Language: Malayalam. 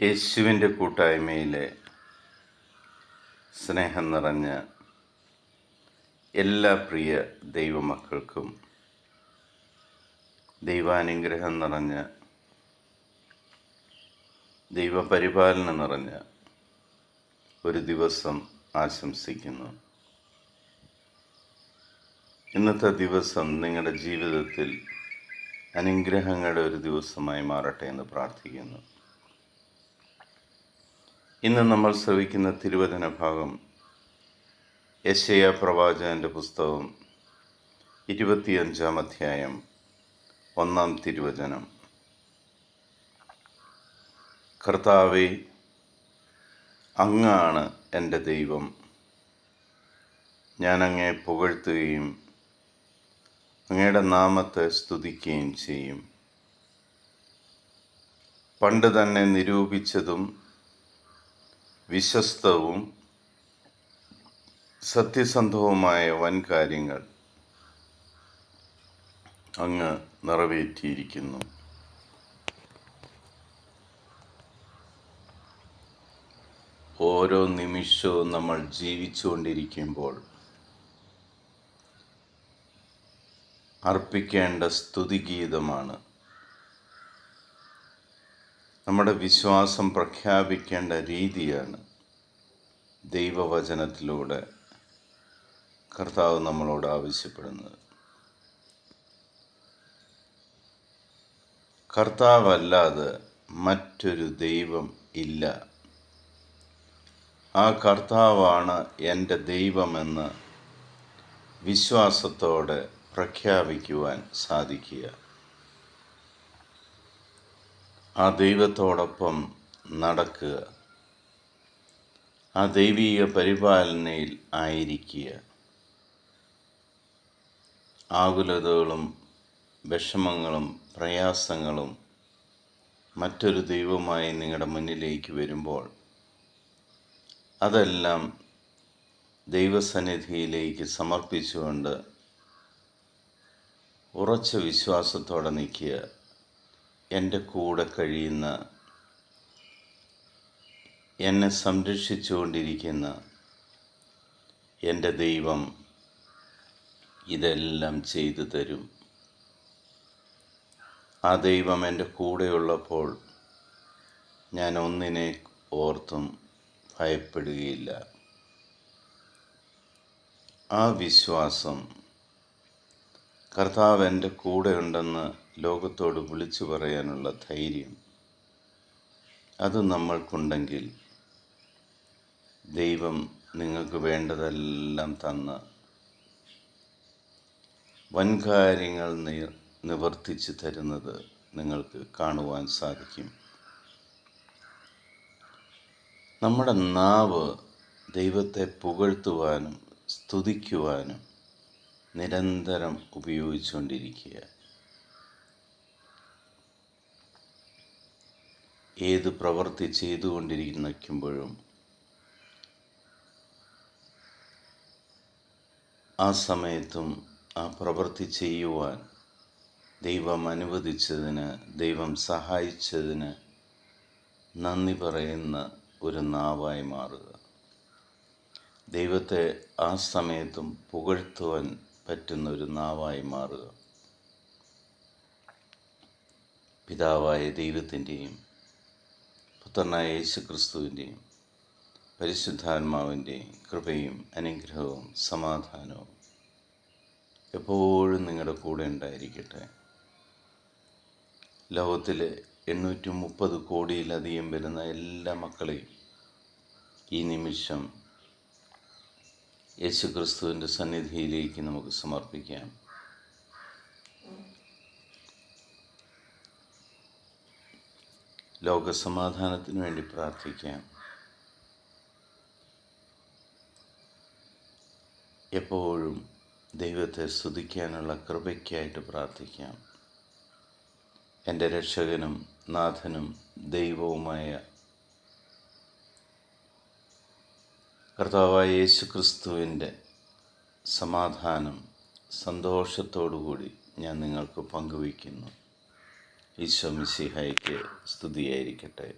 യേശുവിൻ്റെ കൂട്ടായ്മയിലെ സ്നേഹം നിറഞ്ഞ എല്ലാ പ്രിയ ദൈവമക്കൾക്കും ദൈവാനുഗ്രഹം നിറഞ്ഞ ദൈവപരിപാലനം നിറഞ്ഞ ഒരു ദിവസം ആശംസിക്കുന്നു. ഇന്നത്തെ ദിവസം നിങ്ങളുടെ ജീവിതത്തിൽ അനുഗ്രഹങ്ങളുടെ ഒരു ദിവസമായി മാറട്ടെ എന്ന് പ്രാർത്ഥിക്കുന്നു. ഇന്ന് നമ്മൾ ശ്രവിക്കുന്ന തിരുവചന ഭാഗം യെശയ്യാ പ്രവാചകൻ്റെ പുസ്തകം 25-ാം അധ്യായം 1-ാം തിരുവചനം. കർത്താവേ, അങ്ങാണ് എൻ്റെ ദൈവം, ഞാൻ അങ്ങയെ പുകഴ്ത്തുകയും അങ്ങയുടെ നാമത്തെ സ്തുതിക്കുകയും ചെയ്യും. പണ്ട് തന്നെ നിരൂപിച്ചതും വിശ്വസ്തവും സത്യസന്ധവുമായ വൻ കാര്യങ്ങൾ അങ്ങ് നിറവേറ്റിയിരിക്കുന്നു. ഓരോ നിമിഷവും നമ്മൾ ജീവിച്ചുകൊണ്ടിരിക്കുമ്പോൾ അർപ്പിക്കേണ്ട സ്തുതിഗീതമാണ്, നമ്മുടെ വിശ്വാസം പ്രഖ്യാപിക്കേണ്ട രീതിയാണ് ദൈവവചനത്തിലൂടെ കർത്താവ് നമ്മളോട് ആവശ്യപ്പെടുന്നത്. കർത്താവല്ലാതെ മറ്റൊരു ദൈവം ഇല്ല. ആ കർത്താവാണ് എൻ്റെ ദൈവമെന്ന് വിശ്വാസത്തോടെ പ്രഖ്യാപിക്കുവാൻ സാധിക്കുക. ആ ദൈവത്തോടൊപ്പം നടക്കുക, ആ ദൈവീക പരിപാലനയിൽ ആയിരിക്കുക. ആകുലതകളും വിഷമങ്ങളും പ്രയാസങ്ങളും മറ്റൊരു ദൈവമായി നിങ്ങളുടെ മുന്നിലേക്ക് വരുമ്പോൾ അതെല്ലാം ദൈവസന്നിധിയിലേക്ക് സമർപ്പിച്ചുകൊണ്ട് ഉറച്ച വിശ്വാസത്തോടെ നിൽക്കുക. എൻ്റെ കൂടെ കഴിയുന്ന, എന്നെ സംരക്ഷിച്ചുകൊണ്ടിരിക്കുന്ന എൻ്റെ ദൈവം ഇതെല്ലാം ചെയ്തു തരും. ആ ദൈവം എൻ്റെ കൂടെയുള്ളപ്പോൾ ഞാൻ ഒന്നിനെ ഓർത്തും ഭയപ്പെടുകയില്ല. ആ വിശ്വാസം, കർത്താവ് എൻ്റെ കൂടെയുണ്ടെന്ന് ലോകത്തോട് വിളിച്ചു പറയാനുള്ള ധൈര്യം, അത് നമ്മൾക്കുണ്ടെങ്കിൽ ദൈവം നിങ്ങൾക്ക് വേണ്ടതെല്ലാം തന്ന് വൻകാര്യങ്ങൾ നിവർത്തിച്ചു തരുന്നത് നിങ്ങൾക്ക് കാണുവാൻ സാധിക്കും. നമ്മുടെ നാവ് ദൈവത്തെ പുകഴ്ത്തുവാനും സ്തുതിക്കുവാനും നിരന്തരം ഉപയോഗിച്ചുകൊണ്ടിരിക്കുക. ഏത് പ്രവൃത്തി ചെയ്തുകൊണ്ടിരിക്കുമ്പോഴും ആ സമയത്തും ആ പ്രവൃത്തി ചെയ്യുവാൻ ദൈവം അനുവദിച്ചതിന്, ദൈവം സഹായിച്ചതിന് നന്ദി പറയുന്ന ഒരു നാവായി മാറുക. ദൈവത്തെ ആ സമയത്തും പുകഴ്ത്തുവാൻ പറ്റുന്ന ഒരു നാവായി മാറുക. പിതാവായ ദൈവത്തിൻ്റെയും പുത്രനായ യേശുക്രിസ്തുവിൻ്റെയും പരിശുദ്ധാത്മാവിൻ്റെയും കൃപയും അനുഗ്രഹവും സമാധാനവും എപ്പോഴും നിങ്ങളുടെ കൂടെ ഉണ്ടായിരിക്കട്ടെ. ലോകത്തിലെ 830 കോടിയിലധികം വരുന്ന എല്ലാ മക്കളെയും ഈ നിമിഷം യേശുക്രിസ്തുവിൻ്റെ സന്നിധിയിലേക്ക് നമുക്ക് സമർപ്പിക്കാം. ലോകസമാധാനത്തിന് വേണ്ടി പ്രാർത്ഥിക്കാം. എപ്പോഴും ദൈവത്തെ സ്തുതിക്കാനുള്ള കൃപയ്ക്കായിട്ട് പ്രാർത്ഥിക്കാം. എൻ്റെ രക്ഷകനും നാഥനും ദൈവവുമായ കർത്താവായ യേശുക്രിസ്തുവിൻ്റെ സമാധാനം സന്തോഷത്തോടുകൂടി ഞാൻ നിങ്ങൾക്ക് പങ്കുവയ്ക്കുന്നു. ഈശോ മിശിഹായ്ക്ക് സ്തുതിയായിരിക്കട്ടെ.